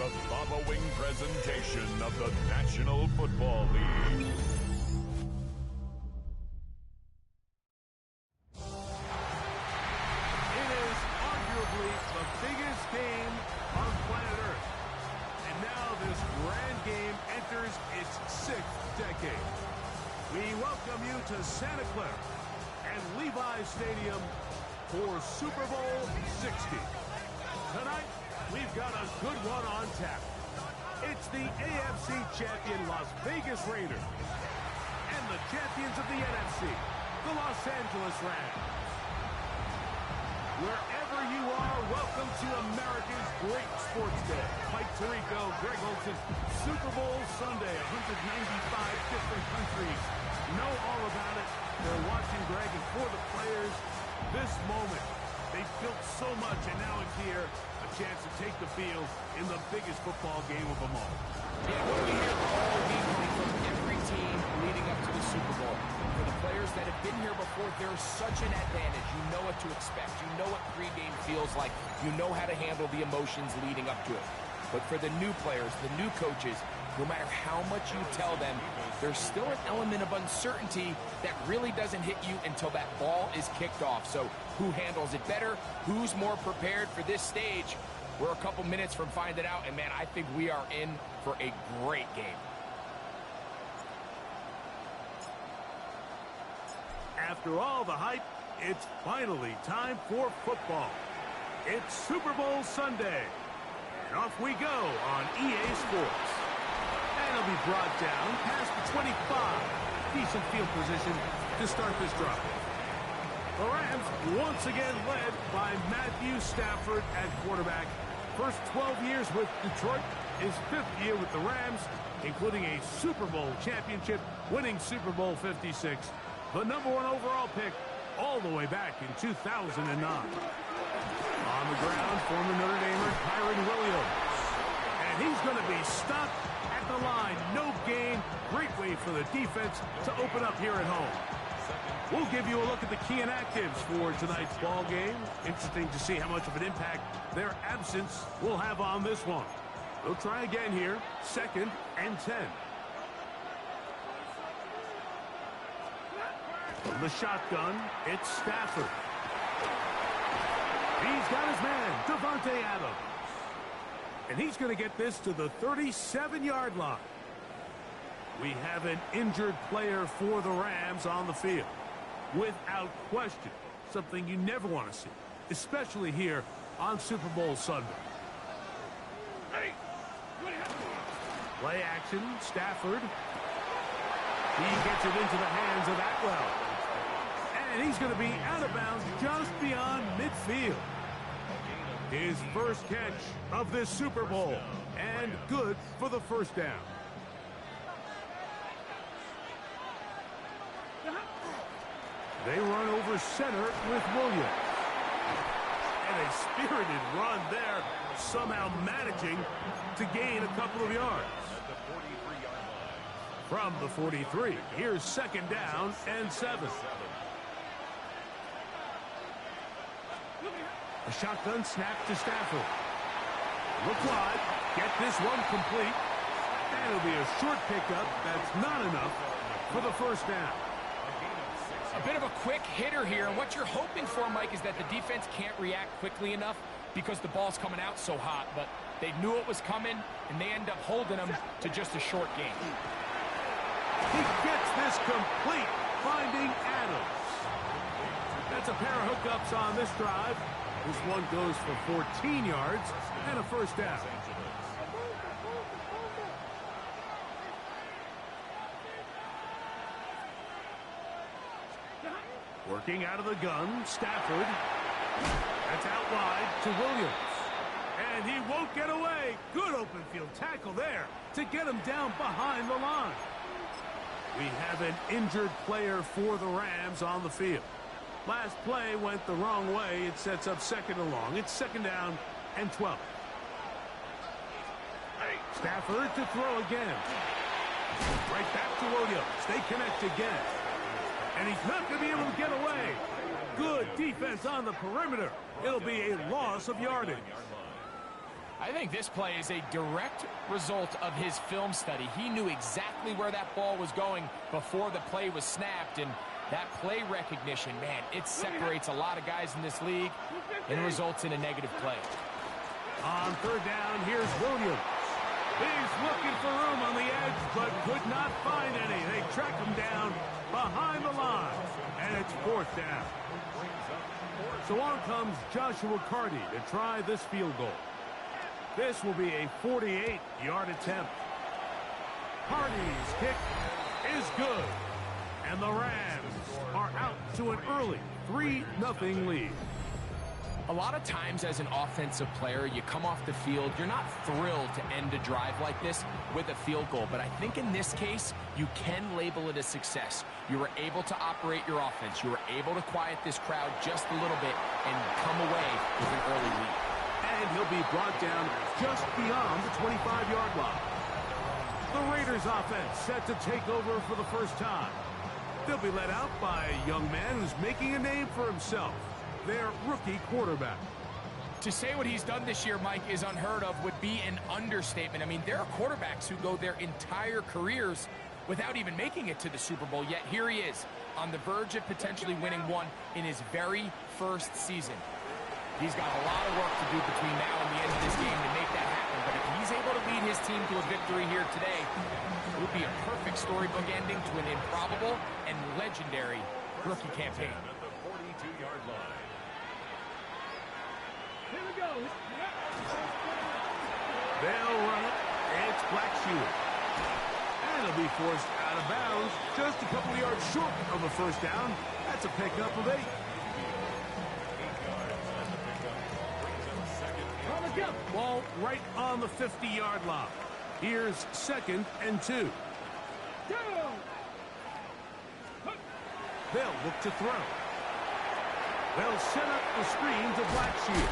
the following presentation of the National Football League. It is arguably the biggest game on planet Earth. And now this grand game enters its 6th decade. We welcome you to Santa Clara and Levi's Stadium for Super Bowl 60. Tonight, we've got a good one on tap. It's the AFC champion Las Vegas Raiders and the champions of the NFC, the Los Angeles Rams. Wherever you are, welcome to America's great sports day. Mike Tirico, Greg Olson, Super Bowl Sunday, 195 different countries know all about it. They're watching, Greg, and for the players, this moment, they've built so much, and now it's here, a chance to take the field in the biggest football game of them all. Yeah, what we hear all week from every team leading up to the Super Bowl. For the players that have been here before, there's such an advantage. You know what to expect. You know what pregame feels like. You know how to handle the emotions leading up to it. But for the new players, the new coaches, no matter how much you tell them, there's still an element of uncertainty that really doesn't hit you until that ball is kicked off. So who handles it better? Who's more prepared for this stage? We're a couple minutes from finding out, and man, I think we are in for a great game. After all the hype, it's finally time for football. It's Super Bowl Sunday. And off we go on EA Sports. And it'll be brought down past the 25. Decent field position to start this drive. The Rams once again led by Matthew Stafford at quarterback. First 12 years with Detroit, his 5th year with the Rams, including a Super Bowl championship, winning Super Bowl 56. The #1 overall pick all the way back in 2009. On the ground, former Notre Damer Kyren Williams. And he's going to be stopped at the line. No gain. Great way for the defense to open up here at home. We'll give you a look at the key inactives for tonight's ball game. Interesting to see how much of an impact their absence will have on this one. They'll try again here. 2nd and 10. From the shotgun, it's Stafford. He's got his man, Davante Adams. And he's going to get this to the 37-yard line. We have an injured player for the Rams on the field. Without question, something you never want to see, especially here on Super Bowl Sunday. Play action, Stafford. He gets it into the hands of Atwell. And he's going to be out of bounds just beyond midfield. His first catch of this Super Bowl, and good for the first down. They run over center with Williams. And a spirited run there, somehow managing to gain a couple of yards. From the 43, here's 2nd down and 7. A shotgun snap to Stafford. Look wide, get this one complete. And it'll be a short pickup that's not enough for the first down. A bit of a quick hitter here, and what you're hoping for, Mike, is that the defense can't react quickly enough because the ball's coming out so hot, but they knew it was coming, and they end up holding them to just a short gain. He gets this complete, finding Adams. That's a pair of hookups on this drive. This one goes for 14 yards and a first down. Working out of the gun, Stafford. That's out wide to Williams. And he won't get away. Good open field tackle there to get him down behind the line. We have an injured player for the Rams on the field. Last play went the wrong way. It sets up 2nd and long. It's 2nd down and 12. Stafford to throw again. Right back to Williams. They connect again. And he's not going to be able to get away. Good defense on the perimeter. It'll be a loss of yardage. I think this play is a direct result of his film study. He knew exactly where that ball was going before the play was snapped, and that play recognition, man, it separates a lot of guys in this league and results in a negative play. On third down, here's Williams. He's looking for room on the edge, but could not find any. They track him down behind the line, and it's fourth down. So on comes Joshua Carty to try this field goal. This will be a 48-yard attempt. Carty's kick is good, and the Rams are out to an early 3-0 lead. A lot of times as an offensive player, you come off the field, you're not thrilled to end a drive like this with a field goal. But I think in this case, you can label it a success. You were able to operate your offense. You were able to quiet this crowd just a little bit and come away with an early lead. And he'll be brought down just beyond the 25-yard line. The Raiders offense set to take over for the first time. They'll be led out by a young man who's making a name for himself, their rookie quarterback. To say what he's done this year, Mike, is unheard of would be an understatement. I mean, there are quarterbacks who go their entire careers without even making it to the Super Bowl, yet here he is on the verge of potentially winning one in his very first season. He's got a lot of work to do between now and the end of this game to make that happen, but if he's able to lead his team to a victory here today, it would be a perfect storybook ending to an improbable and legendary rookie campaign. At the 42-yard line. Here we go. They'll run it. It's Blackshear. And he'll be forced out of bounds just a couple of yards short of a first down. That's a pickup of 8. Ball right on the 50-yard line. Here's 2nd and 2. They'll look to throw. They'll set up the screen to Blackshear.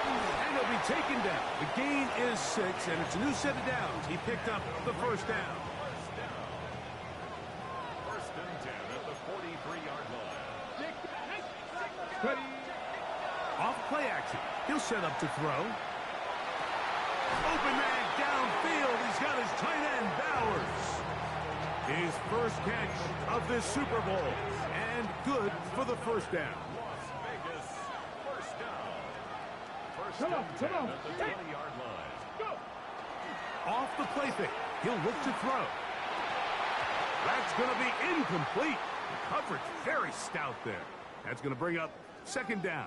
And he'll be taken down. The gain is 6, and it's a new set of downs. He picked up the first down. First and 10 at the 43-yard line. Off play action. He'll set up to throw. Open man downfield. He's got his tight end, Bowers. His first catch of this Super Bowl. And good for the first down. Las Vegas, first down. First and 10 at the 20-yard line. Off the play fake. He'll look to throw. That's going to be incomplete. The coverage very stout there. That's going to bring up 2nd down.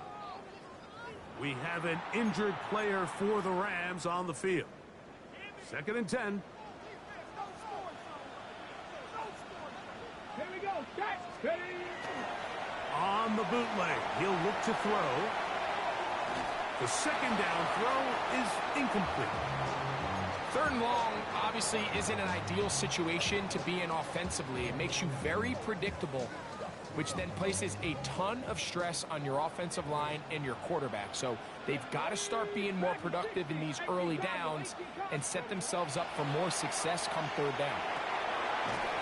We have an injured player for the Rams on the field. 2nd and 10. Here we go. Ready. On the bootleg, he'll look to throw. The 2nd down throw is incomplete. 3rd and long obviously isn't an ideal situation to be in offensively. It makes you very predictable, which then places a ton of stress on your offensive line and your quarterback. So they've got to start being more productive in these early downs and set themselves up for more success come 3rd down.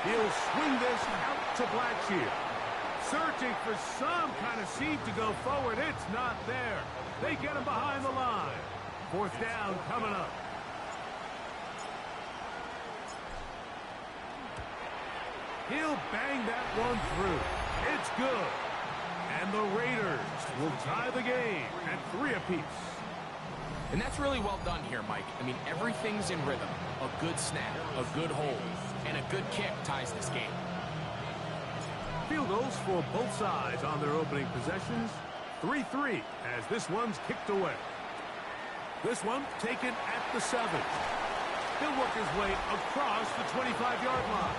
He'll swing this out to Blackshear. Searching for some kind of seed to go forward. It's not there. They get him behind the line. 4th down coming up. He'll bang that one through. It's good. And the Raiders will tie the game at 3 apiece. And that's really well done here, Mike. I mean, everything's in rhythm. A good snap, a good hold, and a good kick ties this game. Field goals for both sides on their opening possessions. 3-3 as this one's kicked away. This one taken at the 7. He'll work his way across the 25-yard line.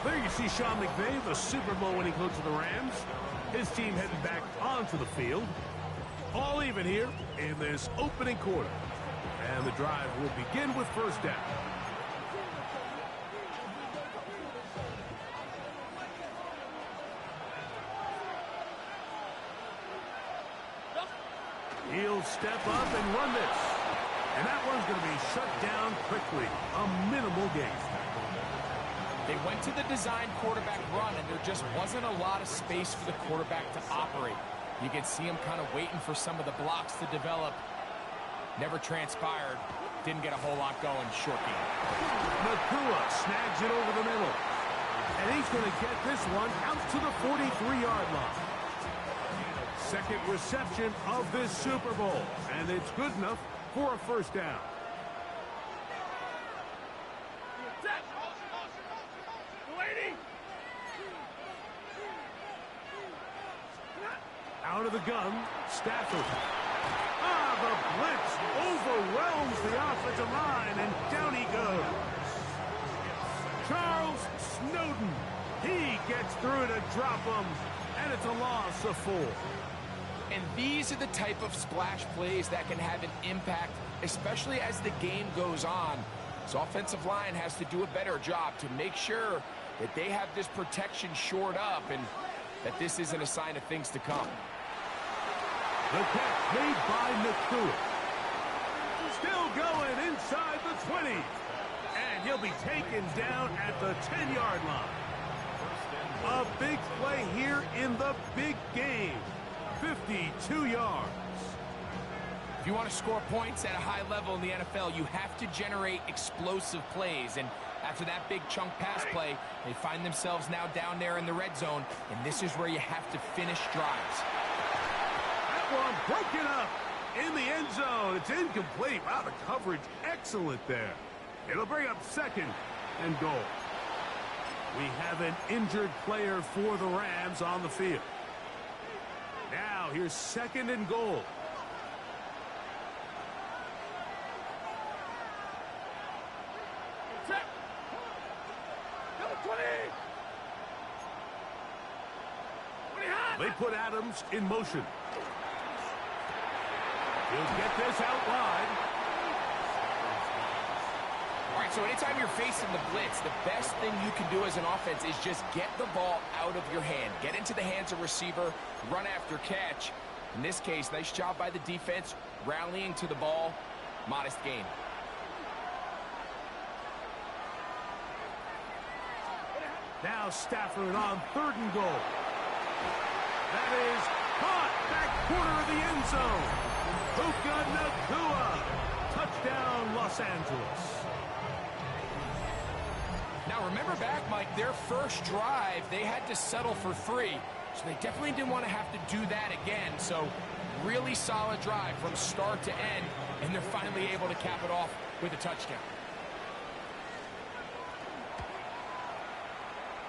There you see Sean McVay, the Super Bowl winning coach of the Rams. His team heading back onto the field. All even here in this opening quarter. And the drive will begin with first down. He'll step up and run this. And that one's going to be shut down quickly. A minimal gain. They went to the design quarterback run, and there just wasn't a lot of space for the quarterback to operate. You can see him kind of waiting for some of the blocks to develop. Never transpired. Didn't get a whole lot going. Short game. Nakua snags it over the middle. And he's going to get this one out to the 43-yard line. Second reception of this Super Bowl. And it's good enough for a first down. Out of the gun, Stafford. The blitz overwhelms the offensive line, and down he goes. Charles Snowden. He gets through to drop him, and it's a loss of 4. And these are the type of splash plays that can have an impact, especially as the game goes on. This offensive line has to do a better job to make sure that they have this protection shored up and that this isn't a sign of things to come. The catch made by Nakua. Still going inside the 20. And he'll be taken down at the 10-yard line. A big play here in the big game. 52 yards. If you want to score points at a high level in the NFL, you have to generate explosive plays. And after that big chunk pass play, they find themselves now down there in the red zone. And this is where you have to finish drives. One broken up in the end zone. It's incomplete. Wow, the coverage excellent there. It'll bring up second and goal. We have an injured player for the Rams on the field. Now here's second and goal. They put Adams in motion. He'll get this out wide. All right, so anytime you're facing the blitz, the best thing you can do as an offense is just get the ball out of your hand. Get into the hands of receiver, run after catch. In this case, nice job by the defense, rallying to the ball. Modest gain. Now Stafford on third and goal. That is caught back corner of the end zone. Puka Nakua. Touchdown, Los Angeles. Now remember back, Mike, their first drive, they had to settle for 3. So they definitely didn't want to have to do that again. So really solid drive from start to end. And they're finally able to cap it off with a touchdown.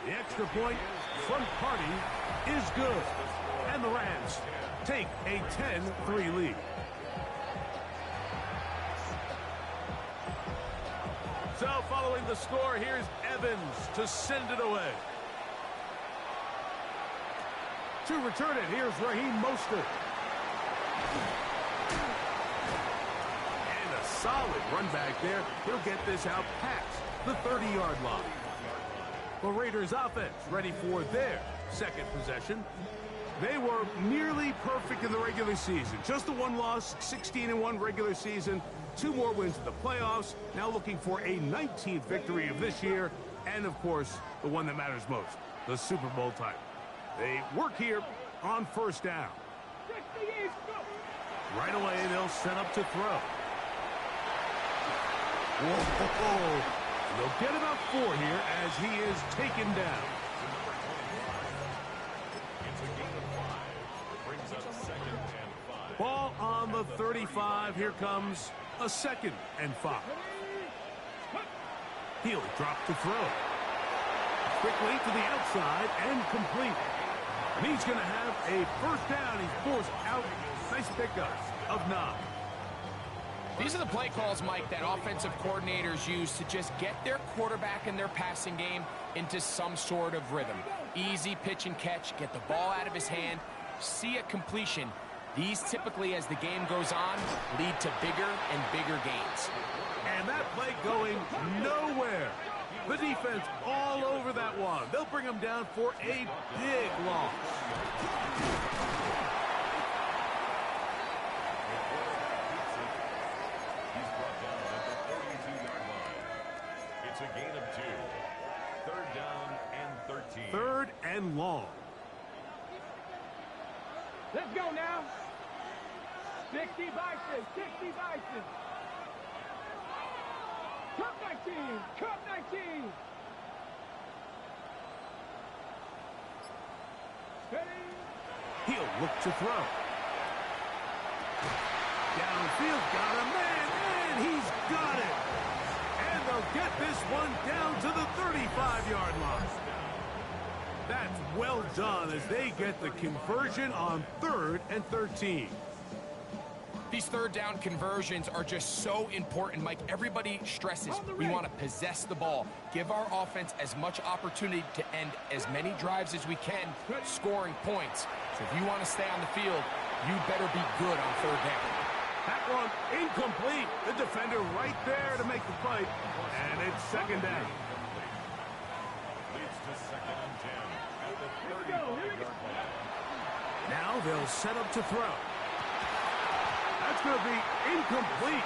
The extra point from Party is good. And the Rams take a 10-3 lead. So following the score, here's Evans to send it away. To return it, here's Raheem Mostert. And a solid run back there. He'll get this out past the 30-yard line. The Raiders offense ready for their second possession. They were nearly perfect in the regular season. Just the one loss, 16-1 regular season. 2 more wins in the playoffs. Now looking for a 19th victory of this year. And, of course, the one that matters most, the Super Bowl title. They work here on first down. Right away, they'll set up to throw. Whoa. They'll get about 4 here as he is taken down. Ball on the 35. Here comes a 2nd and 5. He'll drop to throw. Quickly to the outside and complete. And he's going to have a first down. He's forced out. Nice pickup of 9. These are the play calls, Mike, that offensive coordinators use to just get their quarterback and their passing game into some sort of rhythm. Easy pitch and catch, get the ball out of his hand, see a completion. These typically, as the game goes on, lead to bigger and bigger gains. And that play going nowhere. The defense all over that one. They'll bring him down for a big loss. It's a gain of 2. 3rd down and 13. 3rd and long. Let's go now. 60 Bison, 60 Bison. Cup 19, Cup 19. Steady. He'll look to throw. Downfield, got a man, and he's got it. And they'll get this one down to the 35-yard line. That's well done as they get the conversion on 3rd and 13. These third down conversions are just so important, Mike. Everybody stresses we want to possess the ball, give our offense as much opportunity to end as many drives as we can, scoring points. So if you want to stay on the field, you better be good on third down. That one incomplete. The defender right there to make the fight, and it's second down. Leads to 2nd and 10 at the 35-yard line. Now they'll set up to throw. That's going to be incomplete.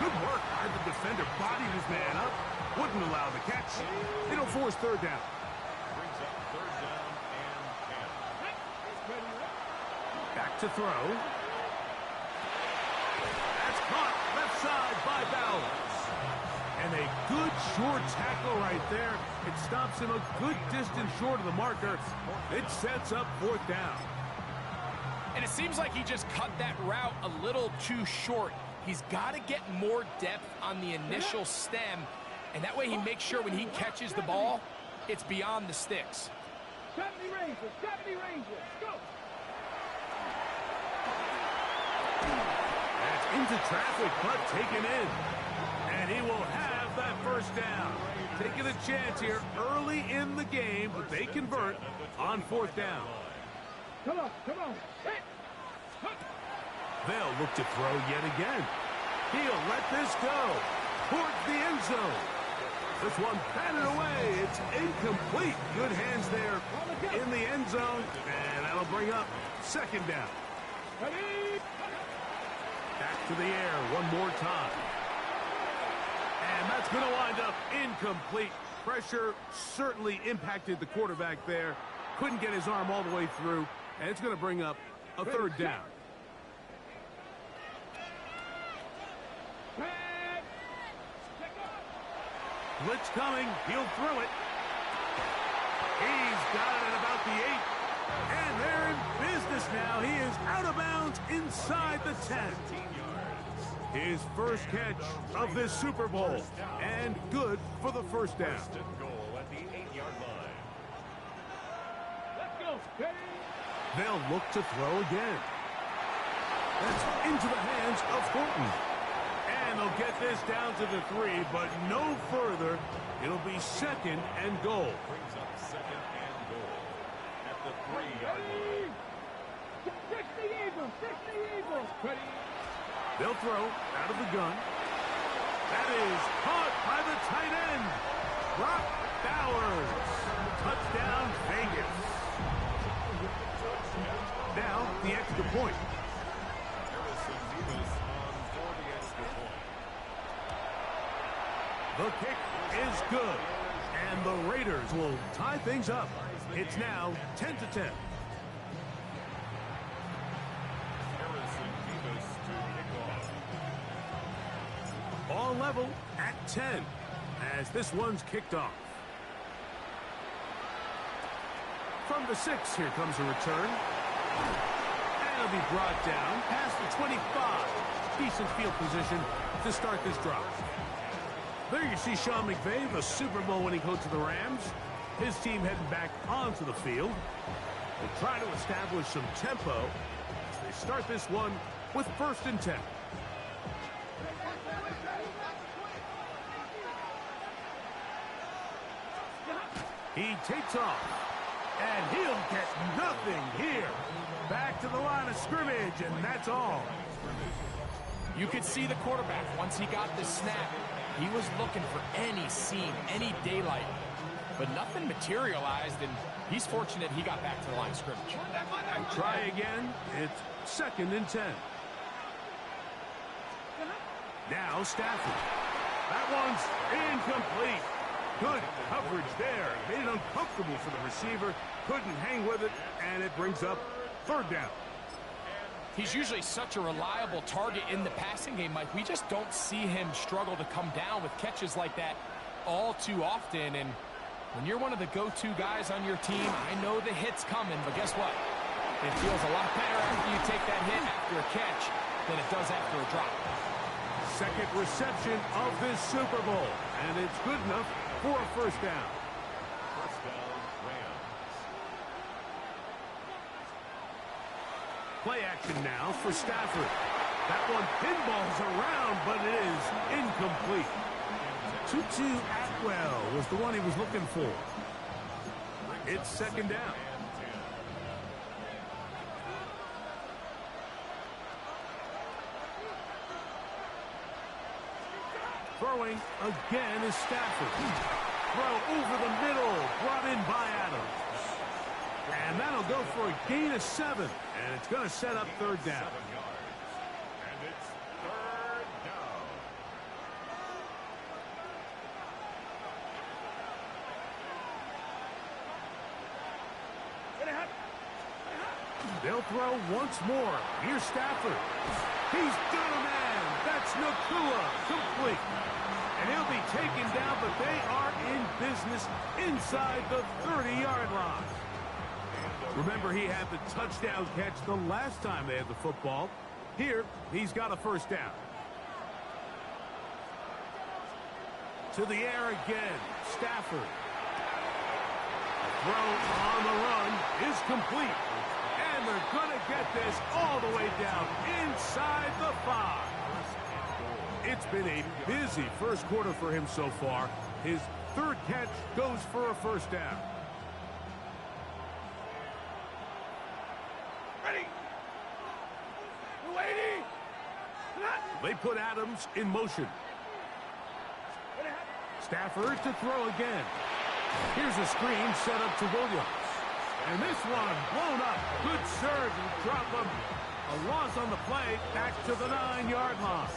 Good work by the defender. Bodied his man up. Wouldn't allow the catch. It'll force third down. Brings up 3rd down and 10. Back to throw. That's caught left side by Bowers. And a good short tackle right there. It stops him a good distance short of the marker. It sets up 4th down. And it seems like he just cut that route a little too short. He's got to get more depth on the initial stem, and that way he makes sure when he catches the ball, it's beyond the sticks. 70 Rangers, 70 Rangers, go! That's into traffic, but taken in. And he will have that 1st down. Taking a chance here early in the game, but they convert on 4th down. Come on, come on. Hit. They'll look to throw yet again. He'll let this go towards the end zone. This one batted away. It's incomplete. Good hands there in the end zone, and that'll bring up 2nd down. Ready? Back to the air one more time. And that's going to wind up incomplete. Pressure certainly impacted the quarterback there. Couldn't get his arm all the way through, and it's going to bring up a 3rd down. Blitz coming. He'll throw it. He's got it at about the 8. And they're in business now. He is out of bounds inside the 10. His first catch of this Super Bowl. And good for the 1st down. First and goal at the 8-yard line. Let's go. Ready? They'll look to throw again. That's into the hands of Thornton. And they'll get this down to the 3, but no further. It'll be 2nd and goal. Brings up 2nd and goal at the 3-yard line. 60 Eagles, 60 Eagles. Ready? They'll throw out of the gun. That is caught by the tight end, Brock Bowers. Touchdown, Vegas. Now, the extra point. Harrison Davis on for the extra point. The kick is good, and the Raiders will tie things up. It's now 10-10. Harrison Davis to kick off. All level at 10 as this one's kicked off. From the 6, here comes a return. And it'll be brought down past the 25. Decent field position to start this drive. There you see Sean McVay, the Super Bowl winning coach of the Rams. His team heading back onto the field. They try to establish some tempo as they start this one with 1st and 10. He takes off, and he'll get nothing here. Back to the line of scrimmage, and that's all. You could see the quarterback, once he got the snap, he was looking for any seam, any daylight. But nothing materialized, and he's fortunate he got back to the line of scrimmage. And try again. It's 2nd and 10. Now Stafford. That one's incomplete. Good coverage there. Made it uncomfortable for the receiver. Couldn't hang with it, and it brings up 3rd down. He's usually such a reliable target in the passing game, Mike. We just don't see him struggle to come down with catches like that all too often. And when you're one of the go-to guys on your team, I know the hit's coming, but guess what? It feels a lot better after you take that hit after a catch than it does after a drop. Second reception of this Super Bowl, and it's good enough for a first down. First down, Rams. Play action now for Stafford. That one pinballs around, but it is incomplete. Tutu Atwell was the one he was looking for. It's second down. Throwing again is Stafford. Throw over the middle, brought in by Adams. And that'll go for a gain of 7. And it's going to set up third down. 7 yards. And it's third down. They'll throw once more. Here's Stafford. He's got a man. That's Nakua. Complete. And he'll be taken down, but they are in business inside the 30-yard line. Remember, he had the touchdown catch the last time they had the football. Here, he's got a first down. To the air again. Stafford. A throw on the run is complete. And they're going to get this all the way down inside the 5. It's been a busy first quarter for him so far. His third catch goes for a first down. Ready. Waiting. They put Adams in motion. Stafford to throw again. Here's a screen set up to Williams. And this one blown up. Good serve and drop him. A loss on the play back to the 9-yard line.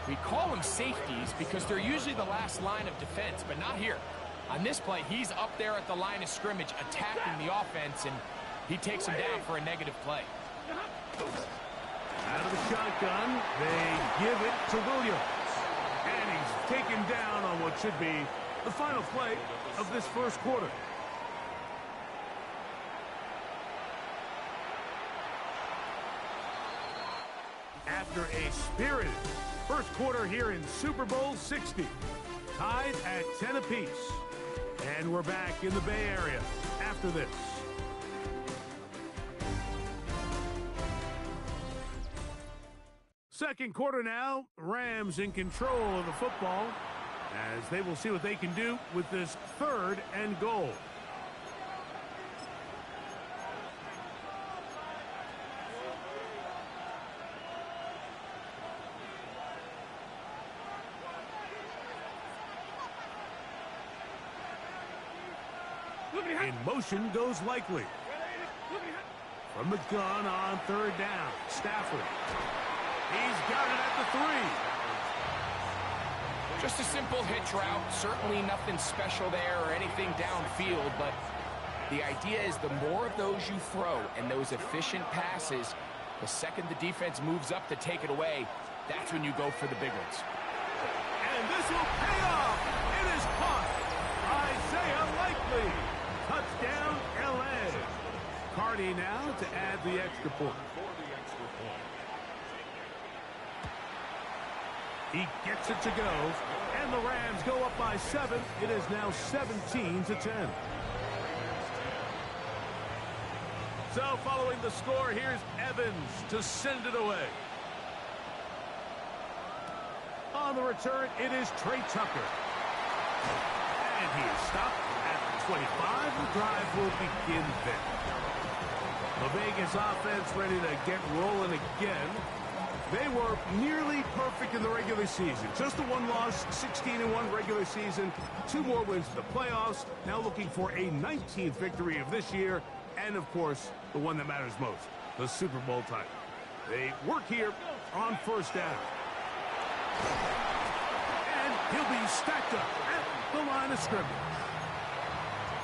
We call them safeties because they're usually the last line of defense, but not here. On this play, he's up there at the line of scrimmage attacking the offense, and he takes him down for a negative play. Out of the shotgun, they give it to Williams. And he's taken down on what should be the final play of this first quarter. After a spirited first quarter here in Super Bowl 60, tied at 10 apiece. And we're back in the Bay Area after this. Second quarter now, Rams in control of the football as they will see what they can do with this third and goal. In motion goes Likely. From the gun on third down, Stafford. He's got it at the 3. Just a simple hitch route. Certainly nothing special there or anything downfield, but the idea is the more of those you throw and those efficient passes, the second the defense moves up to take it away, that's when you go for the big ones. And this will pay off. It is caught. Isaiah Likely. Touchdown, L.A. Cardi now to add the extra point. He gets it to go, and the Rams go up by 7. It is now 17-10. So following the score, here's Evans to send it away. On the return, it is Trey Tucker. And he is stopped at the 25. The drive will begin then. The Vegas offense ready to get rolling again. They were nearly perfect in the regular season. Just a 1 loss, 16-1 regular season, 2 more wins in the playoffs. Now looking for a 19th victory of this year. And, of course, the one that matters most, the Super Bowl title. They work here on first down. And he'll be stacked up at the line of scrimmage.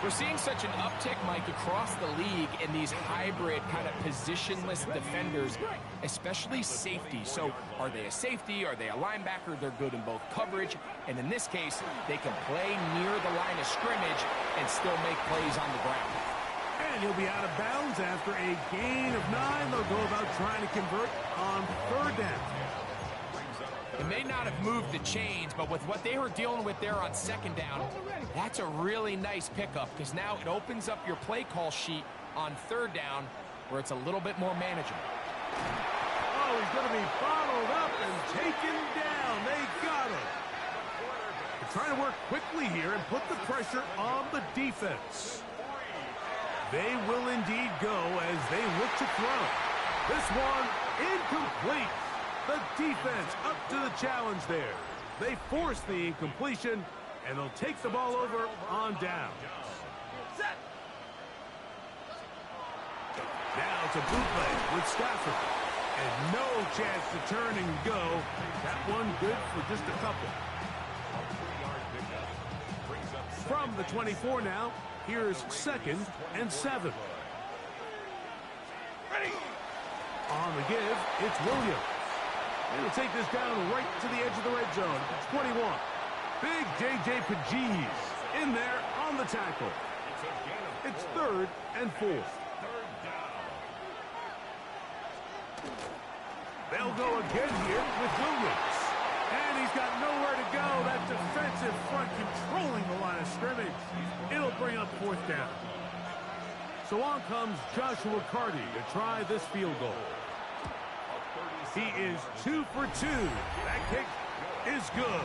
We're seeing such an uptick, Mike, across the league in these hybrid kind of positionless defenders, especially safety. So are they a safety? Are they a linebacker? They're good in both coverage. And in this case, they can play near the line of scrimmage and still make plays on the ground. And he'll be out of bounds after a gain of 9. They'll go about trying to convert on 3rd down. It may not have moved the chains, but with what they were dealing with there on 2nd down, that's a really nice pickup because now it opens up your play call sheet on 3rd down where it's a little bit more manageable. Oh, he's going to be bottled up and taken down. They got him. They're trying to work quickly here and put the pressure on the defense. They will indeed go as they look to throw. This one incomplete. The defense up to the challenge there. They force the incompletion, and they'll take the ball over on down. Now it's a bootleg with Stafford. And no chance to turn and go. That one good for just a couple. From the 24 now, here's 2nd and 7. Ready. On the give, it's Williams. And he'll take this down right to the edge of the red zone. 21. Big J.J. Pegues in there on the tackle. It's 3rd and 4. They'll go again here with Williams. And he's got nowhere to go. That defensive front controlling the line of scrimmage. It'll bring up 4th down. So on comes Joshua Carty to try this field goal. He is 2 for 2. That kick is good.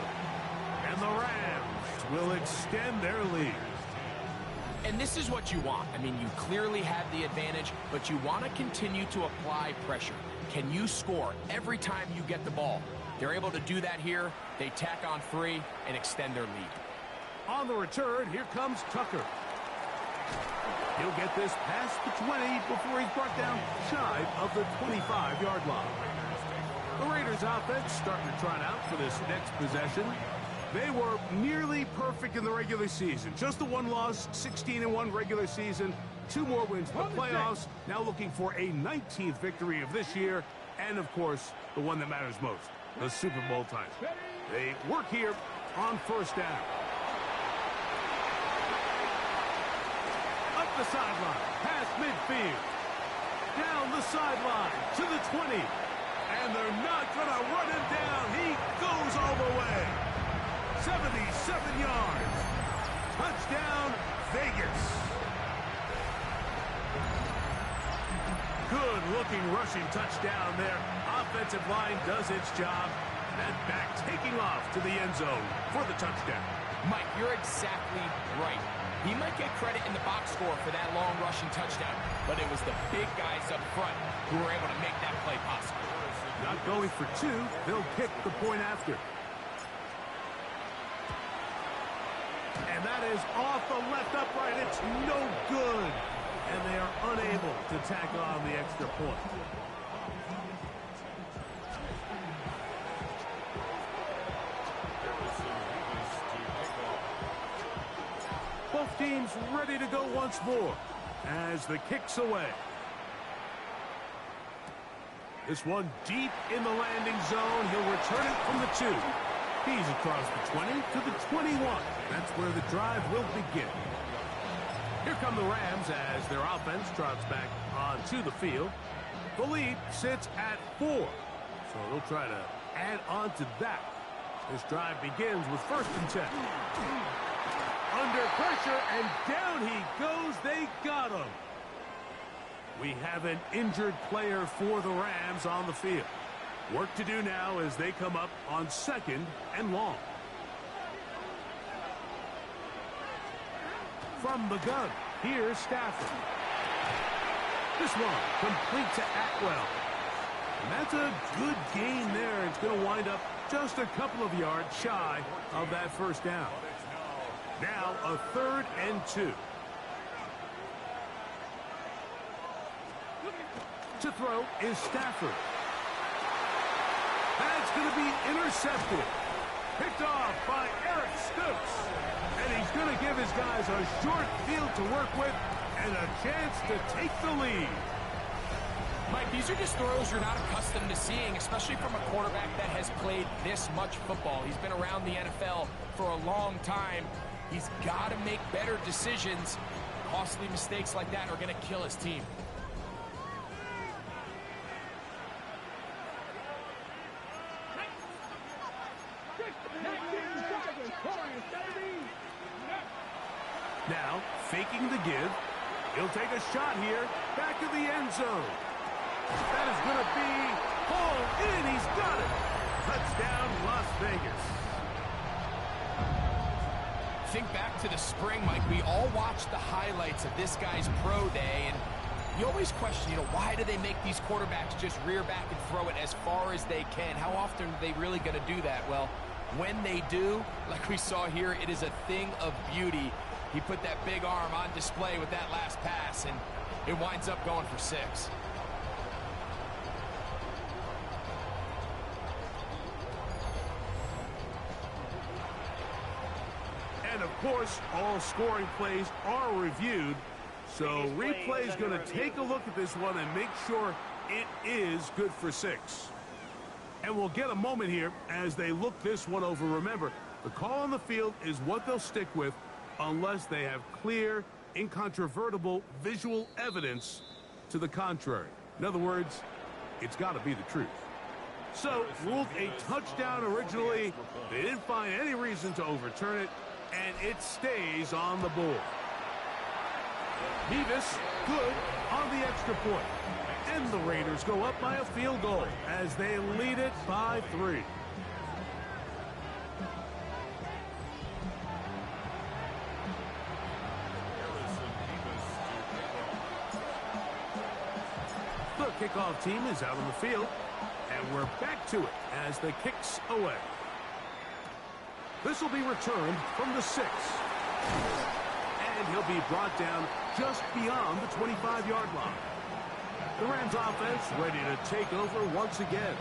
And the Rams will extend their lead. And this is what you want. I mean, you clearly have the advantage, but you want to continue to apply pressure. Can you score every time you get the ball? They're able to do that here. They tack on 3 and extend their lead. On the return, here comes Tucker. He'll get this past the 20 before he's brought down shy of the 25-yard line. The Raiders offense starting to trot out for this next possession. They were nearly perfect in the regular season. Just the one loss, 16-1 regular season, 2 more wins in the playoffs. Now looking for a 19th victory of this year, and of course, the one that matters most, the Super Bowl title. They work here on 1st down. Up the sideline, past midfield. Down the sideline to the 20. And they're not going to run him down. He goes all the way. 77 yards. Touchdown, Vegas. Good-looking rushing touchdown there. Offensive line does its job. And back taking off to the end zone for the touchdown. Mike, you're exactly right. He might get credit in the box score for that long rushing touchdown, but it was the big guys up front who were able to make that play possible. Not going for 2, they'll kick the point after. And that is off the left upright. It's no good. And they are unable to tack on the extra point. Both teams ready to go once more as the kick's away. This one deep in the landing zone. He'll return it from the 2. He's across the 20 to the 21. That's where the drive will begin. Here come the Rams as their offense trots back onto the field. The lead sits at 4. So they'll try to add on to that. This drive begins with 1st and 10. Under pressure, and down he goes. They got him. We have an injured player for the Rams on the field. Work to do now as they come up on 2nd and long. From the gun, here's Stafford. This one complete to Atwell. And that's a good gain there. It's going to wind up just a couple of yards shy of that 1st down. Now a 3rd and 2. To throw is Stafford. That's going to be intercepted. Picked off by Eric Stokes. And he's going to give his guys a short field to work with and a chance to take the lead. Mike, these are just throws you're not accustomed to seeing, especially from a quarterback that has played this much football. He's been around the NFL for a long time. He's got to make better decisions. Costly mistakes like that are going to kill his team. Now, faking the give. He'll take a shot here. Back to the end zone. That is going to be hauled in. He's got it. Touchdown, Las Vegas. Think back to the spring, Mike. We all watched the highlights of this guy's pro day, and you always question, why do they make these quarterbacks just rear back and throw it as far as they can? How often are they really going to do that? Well, when they do, like we saw here, it is a thing of beauty. He put that big arm on display with that last pass, and it winds up going for 6. And, of course, all scoring plays are reviewed, so replay's going to take a look at this one and make sure it is good for 6. And we'll get a moment here as they look this one over. Remember, the call on the field is what they'll stick with unless they have clear, incontrovertible visual evidence to the contrary. In other words, it's got to be the truth. So, ruled a touchdown originally. They didn't find any reason to overturn it, and it stays on the board. Beavis, good on the extra point. And the Raiders go up by a field goal as they lead it by 3. The kickoff team is out on the field, and we're back to it as the kick's away. This will be returned from the 6. And he'll be brought down just beyond the 25-yard line. The Rams offense ready to take over once again.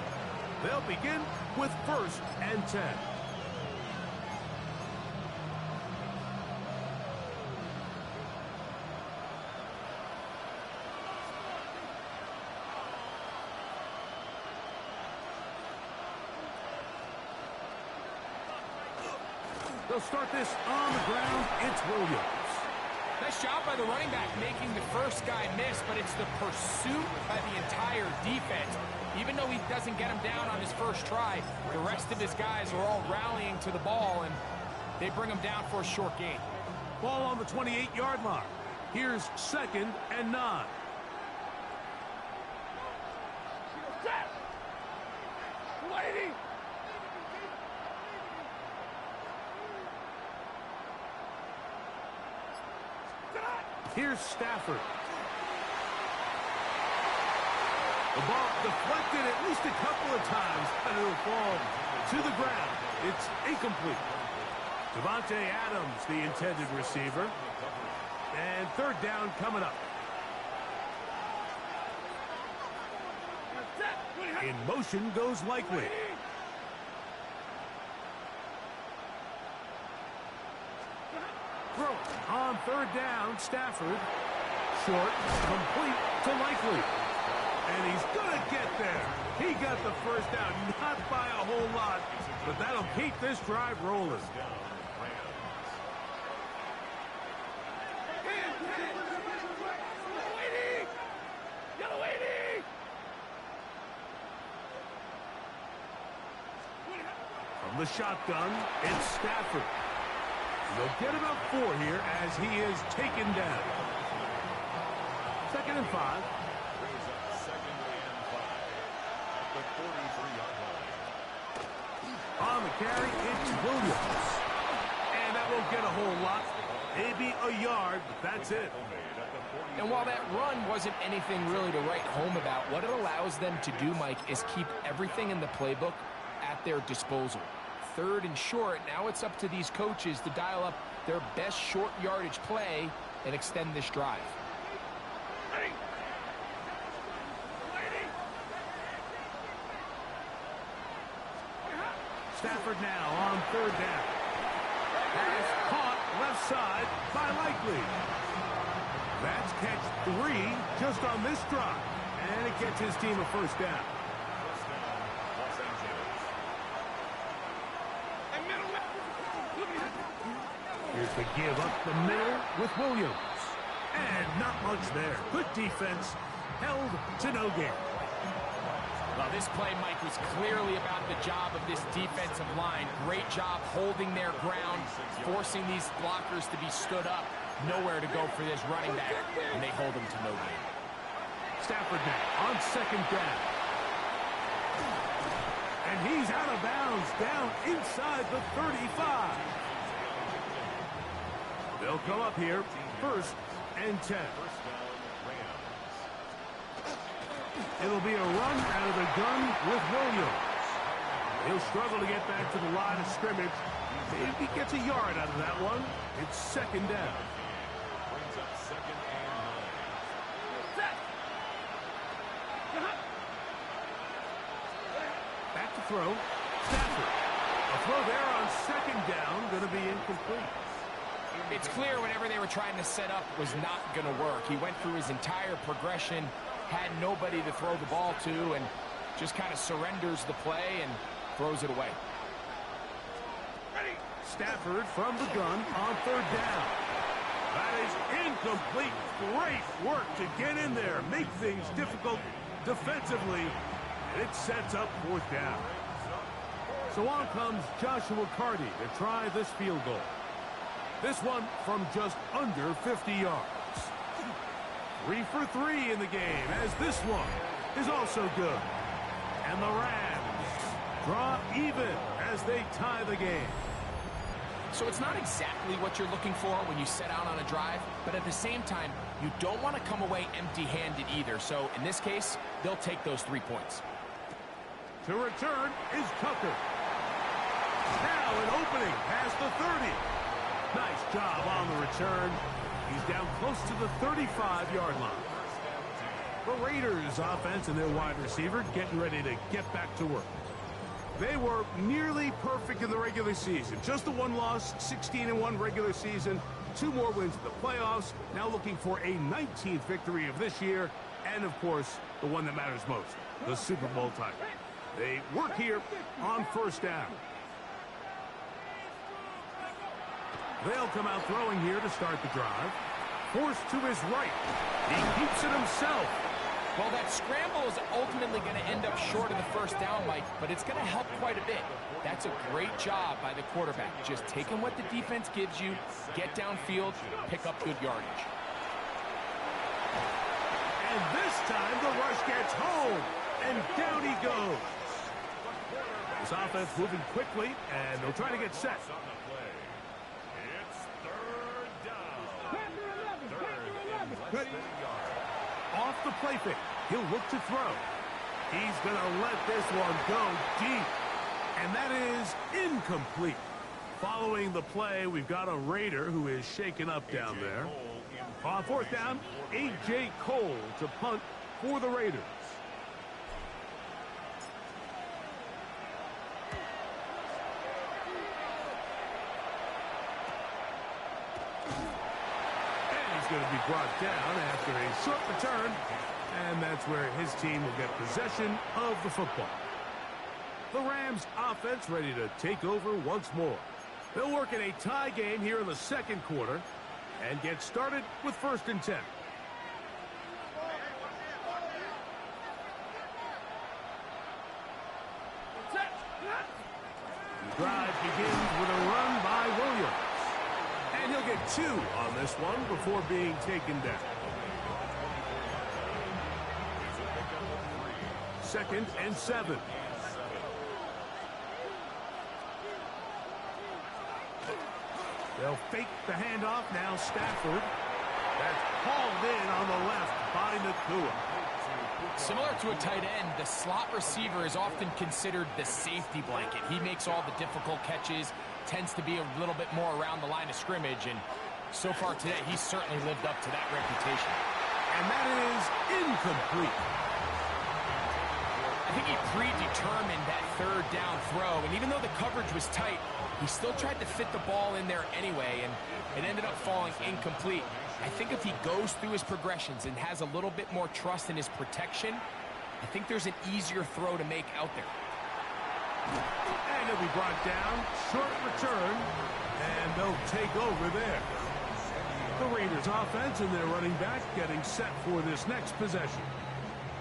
They'll begin with 1st and 10. They'll start this on the ground. It's Williams. Nice job by the running back making the first guy miss, but it's the pursuit by the entire defense. Even though he doesn't get him down on his first try, the rest of his guys are all rallying to the ball, and they bring him down for a short gain. Ball on the 28-yard line. Here's 2nd and 9. Lady! Here's Stafford. The ball deflected at least a couple of times, and it'll fall to the ground. It's incomplete. Davante Adams, the intended receiver. And 3rd down coming up. In motion goes Likely. Throw on 3rd down, Stafford. Short, complete to Likely. And he's going to get there. He got the first down, not by a whole lot, but that'll keep this drive rolling. From the shotgun, it's Stafford. They'll get about 4 here as he is taken down. 2nd and 5. On the carry, it's Williams. And that won't get a whole lot. Maybe a yard, but that's it. And while that run wasn't anything really to write home about, what it allows them to do, Mike, is keep everything in the playbook at their disposal. 3rd and short, now it's up to these coaches to dial up their best short yardage play and extend this drive. Stafford now on third down. Has caught left side by Likely. That's catch 3 just on this drive. And it gets his team a first down. First down, Los Angeles. Here's the give up the middle with Williams. And not much there. Good defense. Held to no gain. Well, this play, Mike, was clearly about the job of this defensive line. Great job holding their ground, forcing these blockers to be stood up. Nowhere to go for this running back, and they hold him to no gain. Stafford now on second down. And he's out of bounds down inside the 35. They'll come up here, first and 10. First down, Rams. It'll be a run out of the gun with Williams. He'll struggle to get back to the line of scrimmage. Maybe he gets a yard out of that one. It's second down. Brings up second and 9. Back to throw. Stafford. A throw there on second down. Going to be incomplete. It's clear whatever they were trying to set up was not going to work. He went through his entire progression, had nobody to throw the ball to, and just kind of surrenders the play and throws it away. Stafford from the gun on third down. That is incomplete. Great work to get in there, make things difficult defensively, and it sets up fourth down. So on comes Joshua Carty to try this field goal. This one from just under 50 yards. 3 for 3 in the game, as this one is also good. And the Rams draw even as they tie the game. So it's not exactly what you're looking for when you set out on a drive, but at the same time, you don't want to come away empty-handed either. So in this case, they'll take those 3 points. To return is Tucker. Now an opening past the 30. Nice job on the return. He's down close to the 35-yard line. The Raiders offense and their wide receiver getting ready to get back to work. They were nearly perfect in the regular season. Just the one loss, 16-1 regular season, 2 more wins in the playoffs. Now looking for a 19th victory of this year. And, of course, the one that matters most, the Super Bowl title. They work here on first down. They'll come out throwing here to start the drive. Forced to his right. He keeps it himself. Well, that scramble is ultimately going to end up short of the first down, Mike, but it's going to help quite a bit. That's a great job by the quarterback. Just taking what the defense gives you, get downfield, pick up good yardage. And this time the rush gets home, and down he goes. This offense moving quickly, and they'll try to get set. On the play. It's third down. Third and less than a yard. Off the play fake, he'll look to throw. He's going to let this one go deep, and that is incomplete. Following the play, we've got a Raider who is shaken up down there. On fourth down, A.J. Cole to punt for the Raiders. Going to be brought down after a short return, and that's where his team will get possession of the football. The Rams offense ready to take over once more. They'll work in a tie game here in the second quarter and get started with first and 10. The drive begins with a run by Williams. And he'll get 2 on this one before being taken down. Second and 7. They'll fake the handoff. Now Stafford. That's hauled in on the left by Nacua. Similar to a tight end, the slot receiver is often considered the safety blanket. He makes all the difficult catches, tends to be a little bit more around the line of scrimmage, and so far today, he's certainly lived up to that reputation. And that is incomplete. I think he predetermined that third down throw, and even though the coverage was tight, he still tried to fit the ball in there anyway, and it ended up falling incomplete. I think if he goes through his progressions and has a little bit more trust in his protection, I think there's an easier throw to make out there. And he'll be brought down. Short return. And they'll take over there. The Raiders offense and their running back getting set for this next possession.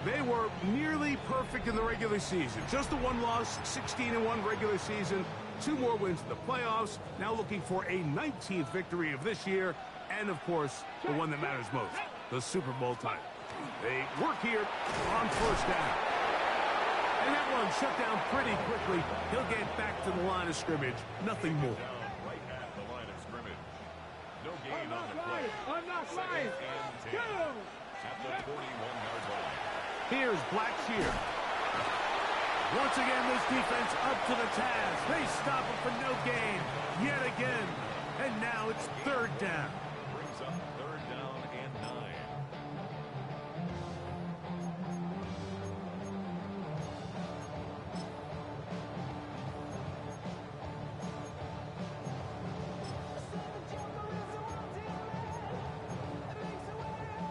They were nearly perfect in the regular season. Just the one loss, 16-1 regular season. 2 more wins in the playoffs. Now looking for a 19th victory of this year. And, of course, the one that matters most, the Super Bowl title. They work here on first down. And that one shut down pretty quickly. He'll get back to the line of scrimmage. Nothing more. Right at the line of scrimmage. No gain on the play. I'm not lying. Second and 10 at the 41-yard line. Here's Blackshear. Once again, this defense up to the task. They stop him for no gain yet again. And now it's third down. Brings up third down and 9.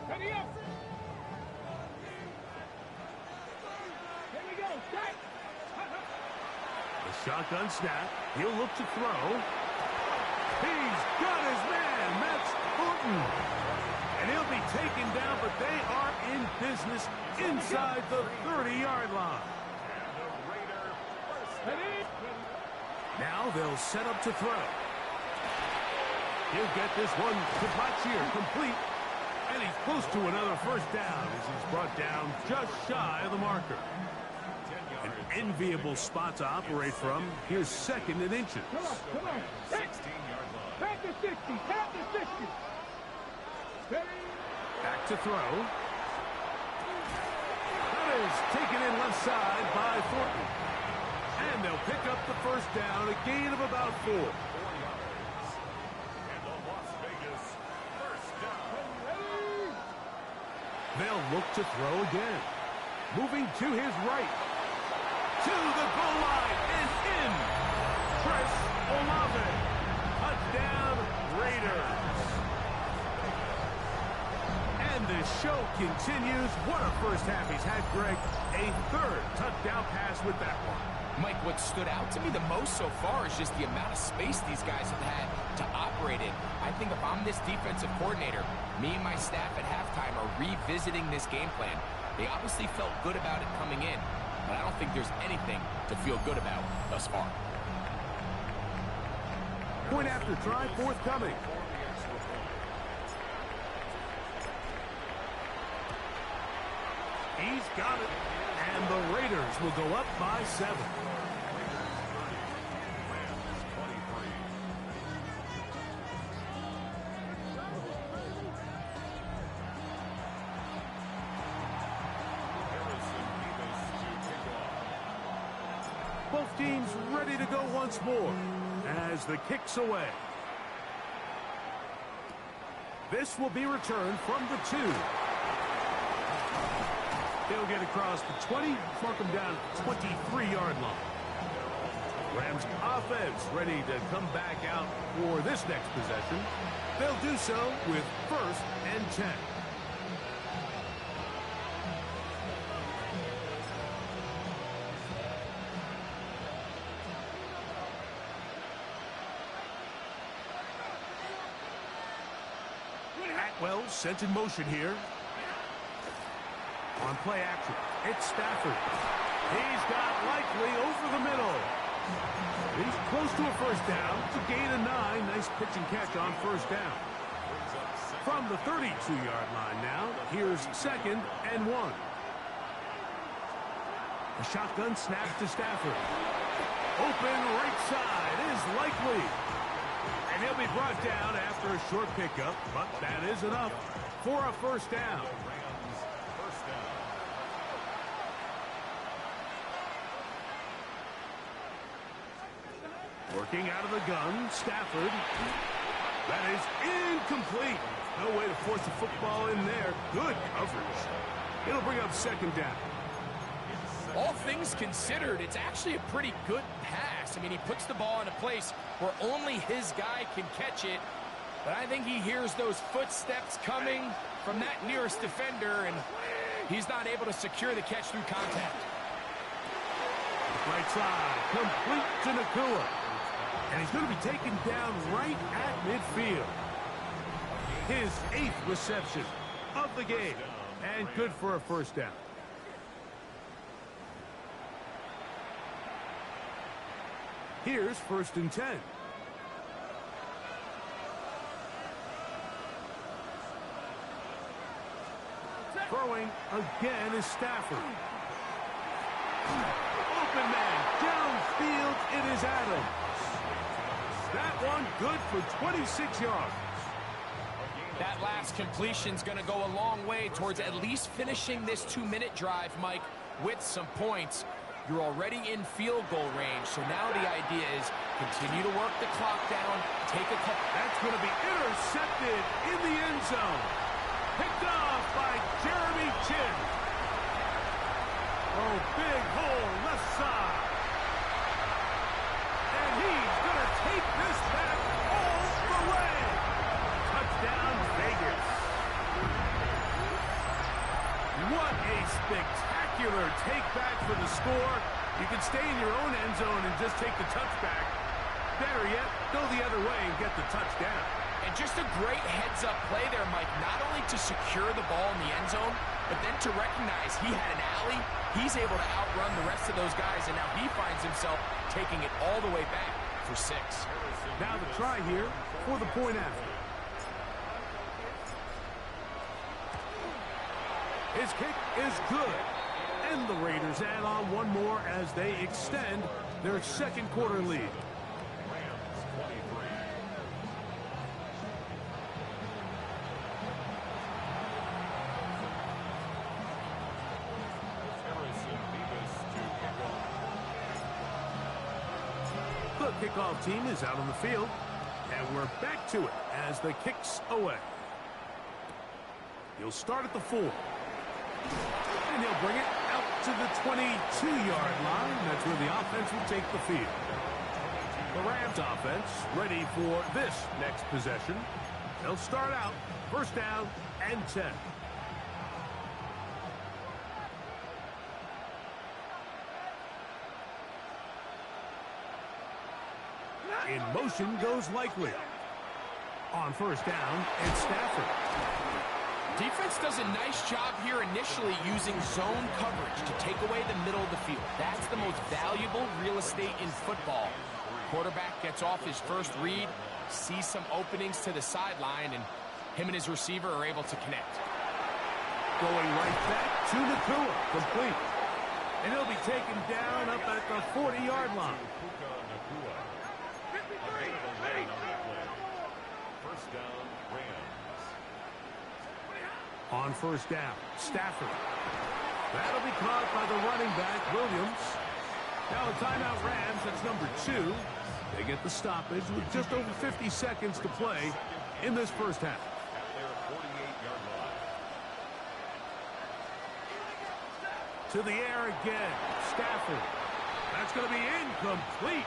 Ready up. Here we go. Set. The shotgun snap. He'll look to throw. He's got his man. That's Thornton. And he'll be taken down, but they are in business inside the 30-yard line. And the Raider first down. Ready. Now they'll set up to throw. He'll get this one to Blackshear, complete. And he's close to another first down as he's brought down just shy of the marker. 10 An yards. enviable spot to operate from. Here's second and inches. Come on. 16-yard line. Back to 60. Back to 60. Ready. Back to throw. That is taken in left side by Thornton. And they'll pick up the first down, a gain of about 4. 4 yards. And the Las Vegas first down. Ready. They'll look to throw again. Moving to his right. To the goal line and in. Chris Olave. Touchdown Raiders. And the show continues. What a first half he's had, Greg. A third touchdown pass with that one. Mike, what stood out to me the most so far is just the amount of space these guys have had to operate in. I think if I'm this defensive coordinator, me and my staff at halftime are revisiting this game plan. They obviously felt good about it coming in, but I don't think there's anything to feel good about thus far. Point after try forthcoming. He's got it. And the Raiders will go up by 7. Both teams ready to go once more as the kick's away. This will be returned from the 2. He'll get across the 20, mark him down 23-yard line. Rams offense ready to come back out for this next possession. They'll do so with 1st and 10. Atwell sent in motion here. On play action, it's Stafford. He's got Likely over the middle. He's close to a first down. It's a gain of 9. Nice pitch and catch on first down. From the 32-yard line now, here's 2nd and 1. A shotgun snap to Stafford. Open right side is Likely. And he'll be brought down after a short pickup, but that is enough for a first down. Rams first down. Working out of the gun, Stafford. That is incomplete. No way to force the football in there. Good coverage. It'll bring up 2nd down. It's 2nd all things considered, it's actually a pretty good pass. I mean, he puts the ball in a place where only his guy can catch it. But I think he hears those footsteps coming from that nearest defender, and he's not able to secure the catch through contact. Right side, complete to Nacua. And he's going to be taken down right at midfield. His 8th reception of the game. And good for a first down. Here's 1st and 10. Throwing again is Stafford. Open man, downfield, it is Adams. That one good for 26 yards. That last completion's going to go a long way towards at least finishing this 2-minute drive, Mike, with some points. You're already in field goal range, so now the idea is continue to work the clock down, take a couple. That's going to be intercepted in the end zone. Picked off by Jeremy Chinn. Oh, big hole left side. And he's going to take this back all the way. Touchdown, Vegas. What a spectacular take back for the score. You can stay in your own end zone and just take the touchback. Better yet, go the other way and get the touchdown. And just a great heads-up play there, Mike, not only to secure the ball in the end zone, but then to recognize he had an alley. He's able to outrun the rest of those guys, and now he finds himself taking it all the way back for 6. Now the try here for the point after. His kick is good. And the Raiders add on one more as they extend their 2nd quarter lead. The kickoff team is out on the field, and we're back to it as the kick's away. He'll start at the 4. And he'll bring it out to the 22-yard line. That's where the offense will take the field. The Rams offense ready for this next possession. They'll start out 1st down and 10. In motion goes Likely. On 1st down, it's Stafford. Defense does a nice job here initially using zone coverage to take away the middle of the field. That's the most valuable real estate in football. Quarterback gets off his first read, sees some openings to the sideline, and him and his receiver are able to connect. Going right back to Nacua, complete. And he'll be taken down up at the 40-yard line. First down, Rams. On 1st down, Stafford. That'll be caught by the running back, Williams. Now a timeout Rams, that's number 2. They get the stoppage with just over 50 seconds to play in this first half. At their 48-yard line. To the air again, Stafford. That's going to be incomplete.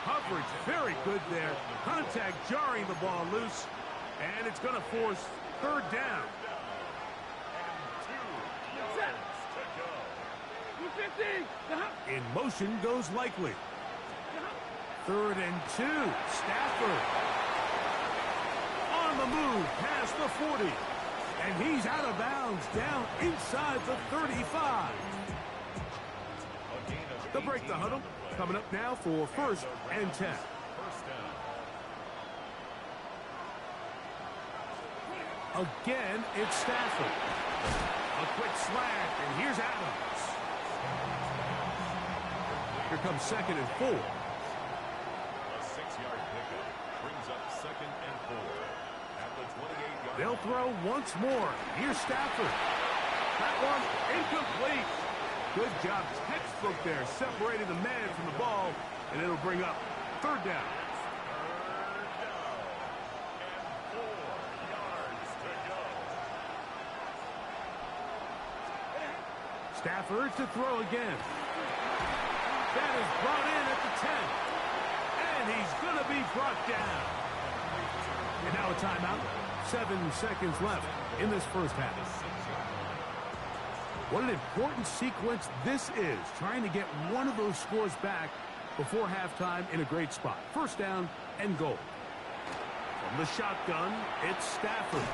Coverage very good there. Contact jarring the ball loose. And it's going to force 3rd down. In motion goes Likely. 3rd and 2. Stafford. On the move past the 40. And he's out of bounds down inside the 35. They'll break the huddle. Coming up now for 1st and 10. Again, it's Stafford. A quick slant, and here's Adams. Here comes 2nd and 4. A 6-yard pickup brings up 2nd and 4. At the 28-yard They'll throw once more. Here's Stafford. That one incomplete. Good job, textbook there, separating the man from the ball, and it'll bring up 3rd down. Stafford to throw again. That is brought in at the 10. And he's going to be brought down. And now a timeout. 7 seconds left in this first half. What an important sequence this is, trying to get one of those scores back before halftime in a great spot. First down and goal. From the shotgun, it's Stafford.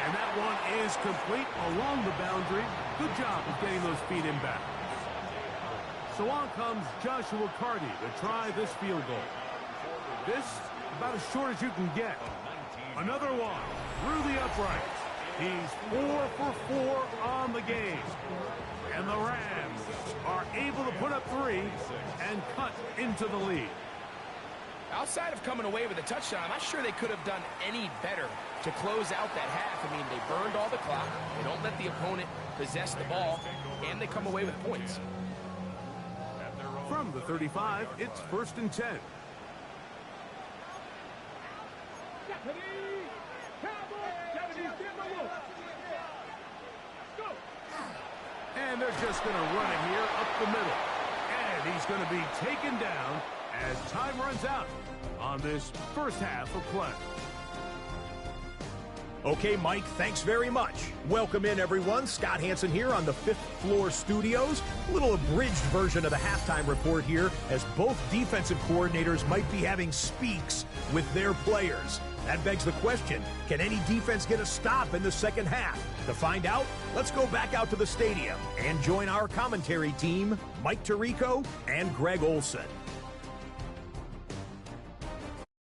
And that one is complete along the boundary. Good job of getting those feet in back. So on comes Joshua Carty to try this field goal. This, about as short as you can get. Another one through the uprights. He's 4 for 4 on the game. And the Rams are able to put up 3 and cut into the lead. Outside of coming away with a touchdown, I'm not sure they could have done any better to close out that half. I mean, they burned all the clock. They don't let the opponent possess the ball, and they come away with points. From the 35, it's 1st and 10. And they're just going to run it here up the middle. And he's going to be taken down as time runs out on this first half of play. Okay, Mike, thanks very much. Welcome in, everyone. Scott Hansen here on the 5th Floor Studios. A little abridged version of the halftime report here, as both defensive coordinators might be having speaks with their players. That begs the question, can any defense get a stop in the second half? To find out, let's go back out to the stadium and join our commentary team, Mike Tirico and Greg Olson.